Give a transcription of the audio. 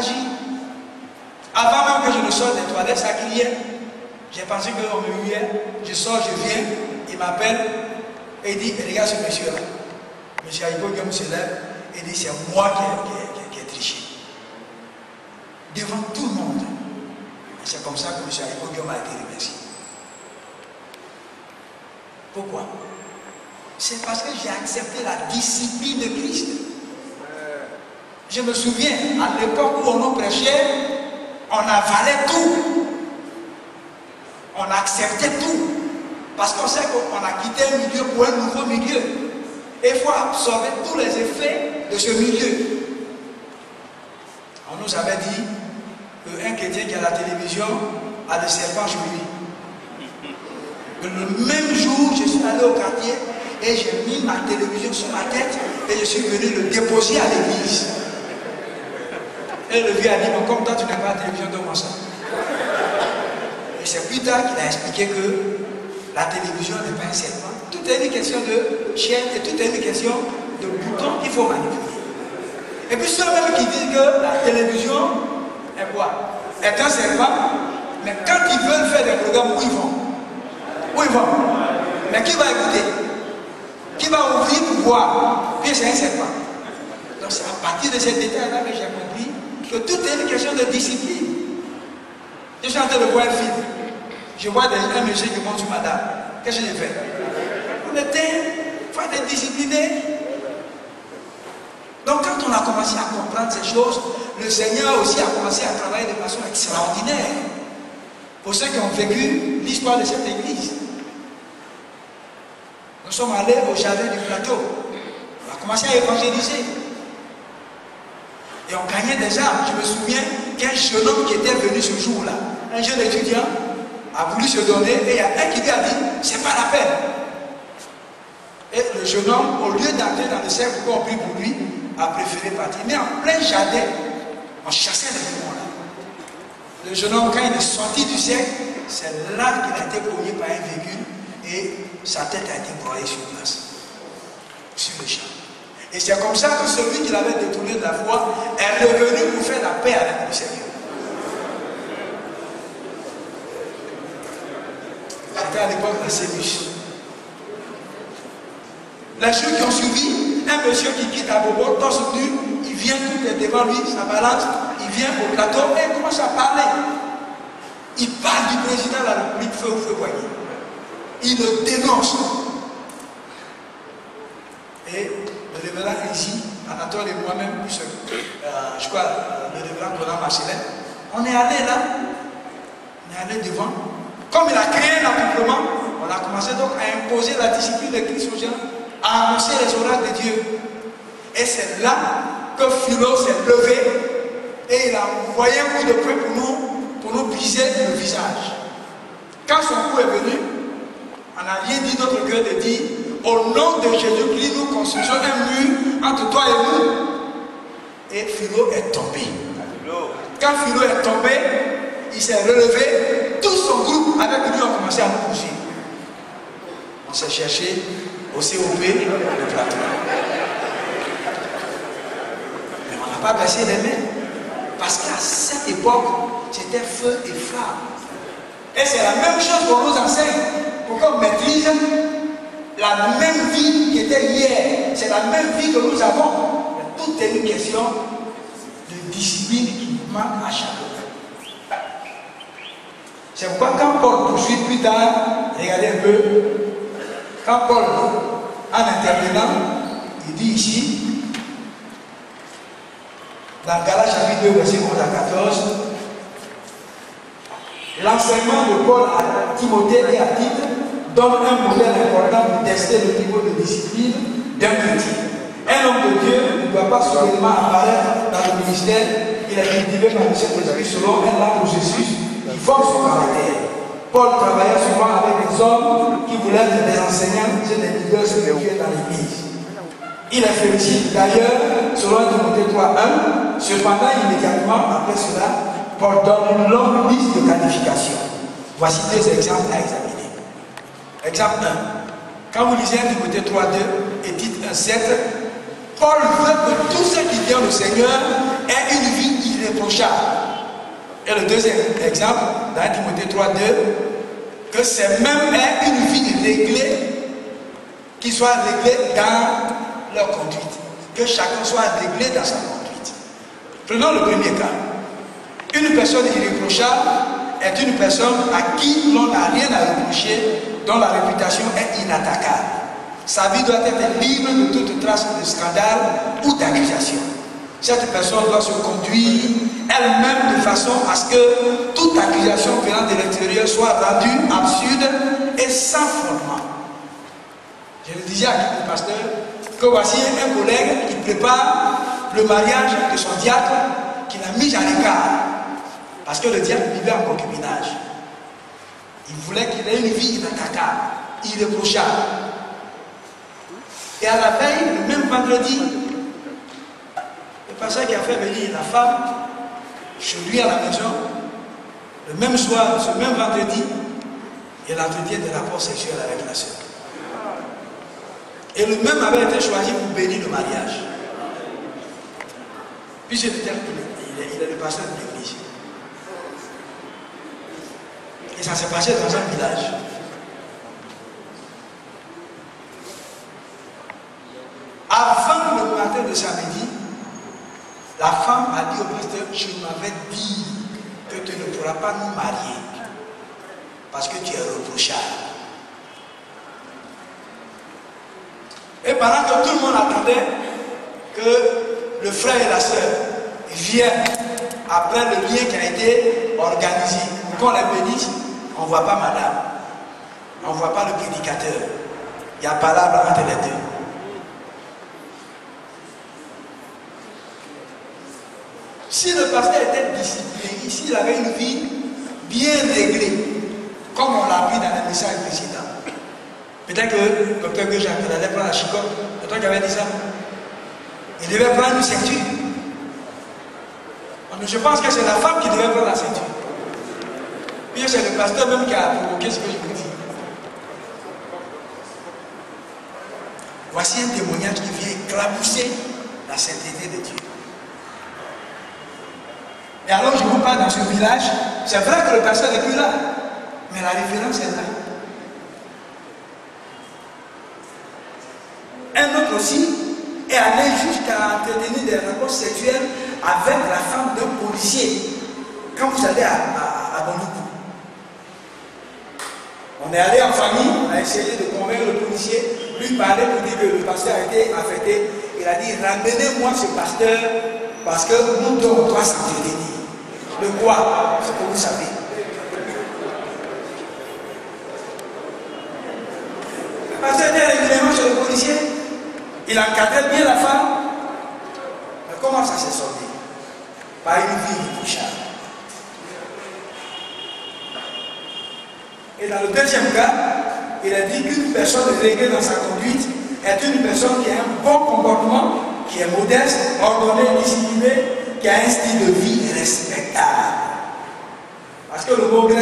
agit. Avant même que je ne sorte des toilettes, ça criait. J'ai pensé qu'on me huait. Je sors, je viens, il m'appelle et il dit, regarde ce monsieur-là. Monsieur Aïko Guillaume se lève et dit, c'est moi qui ai triché. Devant tout le monde. Et c'est comme ça que monsieur Aïko Guillaume a été remercié. Pourquoi? C'est parce que j'ai accepté la discipline de Christ. Je me souviens, à l'époque où on nous prêchait, on avalait tout. On acceptait tout. Parce qu'on sait qu'on a quitté un milieu pour un nouveau milieu. Et il faut absorber tous les effets de ce milieu. On nous avait dit qu'un chrétien qui a la télévision a des serpents chez lui. Le même jour, je suis allé au quartier et j'ai mis ma télévision sur ma tête et je suis venu le déposer à l'église. Et le vieux a dit, bon, comme toi tu n'as pas la télévision, donne-moi ça. Et c'est plus tard qu'il a expliqué que la télévision n'est pas un serpent. Tout est une question de chaîne et tout est une question de bouton qu'il faut manipuler. Et puis ceux-mêmes qui disent que la télévision est quoi? Est un serpent, mais quand ils veulent faire des programmes, où ils vont? Où ils vont? Mais qui va écouter? Qui va ouvrir pour voir? Puis c'est un serpent. Donc c'est à partir de ces détails-là que j'ai compris que tout est une question de discipline. Je suis en train de voir un film. Je vois un monsieur qui monte sur madame. Qu'est-ce que j'ai fait? Il faut être discipliné. Donc quand on a commencé à comprendre ces choses, le Seigneur aussi a commencé à travailler de façon extraordinaire. Pour ceux qui ont vécu l'histoire de cette église. Nous sommes allés au jardin du plateau. On a commencé à évangéliser. Et on gagnait des âmes. Je me souviens qu'un jeune homme qui était venu ce jour-là, un jeune étudiant, a voulu se donner et il y a un qui lui a dit, c'est pas la peine. Et le jeune homme, au lieu d'entrer dans le cercle qu'on prie pour lui, a préféré partir. Mais en plein jardin, on chassait les démons là. Le jeune homme, quand il est sorti du cercle, c'est là qu'il a été cogné par un véhicule et sa tête a été broyée sur place, sur le champ. Et c'est comme ça que celui qui l'avait détourné de la foi est revenu pour faire la paix avec le Seigneur. C'était à l'époque de Cébus. Les jours qui ont suivi, un monsieur qui quitte à Bobo, torse nu, il vient tout est devant lui, sa balance, il vient au plateau et il commence à parler. Il parle du président de la République, feu ou feu voyez. Il le dénonce. Et le révérend ici, Anatole et moi-même, je crois, le révérend Conan Marcelin, on est allé là, on est allé devant. Comme il a créé un accouplement, on a commencé donc à imposer la discipline de Christ aux gens, à annoncer les oracles de Dieu. Et c'est là que Philo s'est levé et il a envoyé un coup de poing pour nous briser le visage. Quand son coup est venu, on n'a rien dit d'autre que de dire au nom de Jésus-Christ, nous construisons un mur entre toi et nous. Et Philo est tombé. Quand Philo est tombé, il s'est relevé, tout son groupe avec lui ont commencé à nous poursuivre. On s'est cherché au COP le plateau. Mais on n'a pas baissé les mains. Parce qu'à cette époque, c'était feu et flamme. Et c'est la même chose qu'on nous enseigne. Pour qu'on maîtrise la même vie qui était hier. C'est la même vie que nous avons. Mais tout est une question de discipline qui manque à chacun. C'est pourquoi quand Paul poursuit plus tard, regardez un peu, quand Paul, en intervenant, il dit ici, dans Galates chapitre 2, verset 11 à 14, l'enseignement de Paul à Timothée et à Tite donne un modèle important pour tester le niveau de discipline d'un chrétien. Un homme de Dieu ne doit pas soudainement apparaître dans le ministère, il est cultivé par le Saint-Esprit selon un lent processus qui forme son caractère. Paul travaillait souvent avec des hommes qui voulaient être des enseignants et des leaders spirituels dans l'église. Il est félicité d'ailleurs, selon Timothée 3:1, cependant immédiatement après cela, Paul donne une longue liste de qualifications. Voici deux exemples à examiner. Exemple 1. Quand vous lisez Timothée 3:2 et Tite 1:7, Paul veut que tous ceux qui viennent au Seigneur aient une vie irréprochable. Et le deuxième exemple, dans 1 Timothée 3, 2, que c'est même une vie réglée, qui soit réglée dans leur conduite. Que chacun soit réglé dans sa conduite. Prenons le premier cas. Une personne irréprochable est une personne à qui l'on n'a rien à reprocher, dont la réputation est inattaquable. Sa vie doit être libre de toute trace de scandale ou d'accusation. Cette personne doit se conduire elle-même de façon à ce que toute accusation venant de l'extérieur soit rendue absurde et sans fondement. Je le disais à le pasteur que voici un collègue qui prépare le mariage de son diacre qu'il a mis à l'écart parce que le diacre vivait en concubinage. Il voulait qu'il ait une vie inattaquable, irréprochable. Et à la veille, le même vendredi, le pasteur qui a fait venir la femme chez lui à la maison, le même soir, ce même vendredi, il entretient des rapports sexuels avec la sœur. Et le même avait été choisi pour bénir le mariage. Puis je disais, il est le pasteur de l'église. Et ça s'est passé dans un village. Avant le matin de samedi, la femme a dit au pasteur, je m'avais dit que tu ne pourras pas nous marier parce que tu es reprochable. Et pendant que tout le monde attendait que le frère et la sœur viennent après le lien qui a été organisé, qu'on les bénisse, on ne voit pas madame, on ne voit pas le prédicateur. Il y a palabre entre les deux. Si le pasteur était discipliné, s'il avait une vie bien réglée, comme on l'a vu dans le message précédent, peut-être que le docteur Jacques allait prendre la chicotte, c'est toi qui avais dit ça. Il devait prendre une ceinture. Je pense que c'est la femme qui devait prendre la ceinture. Puis c'est le pasteur même qui a provoqué ce que je vous dis. Voici un témoignage qui vient éclabousser la sainteté de Dieu. Et alors je vous parle dans ce village, c'est vrai que le pasteur n'est plus là, mais la référence est là. Un autre aussi est allé jusqu'à entretenir des rapports sexuels avec la femme d'un policier quand vous allez à Bondoukou. On est allé en famille, on a essayé de convaincre le policier, lui parler pour dire que le pasteur a été affecté. Il a dit, ramenez-moi ce pasteur parce que nous deux on doit s'entretenir. Le quoi? C'est que vous savez. Le pasteur était régulièrement chez le policier. Il encadrait bien la femme. Mais comment ça s'est soldé? Par une vie irréprochable. Et dans le deuxième cas, il a dit qu'une personne réglée dans sa conduite est une personne qui a un bon comportement, qui est modeste, ordonnée, disciplinée, qui a un style de vie respectable. Parce que le mot grec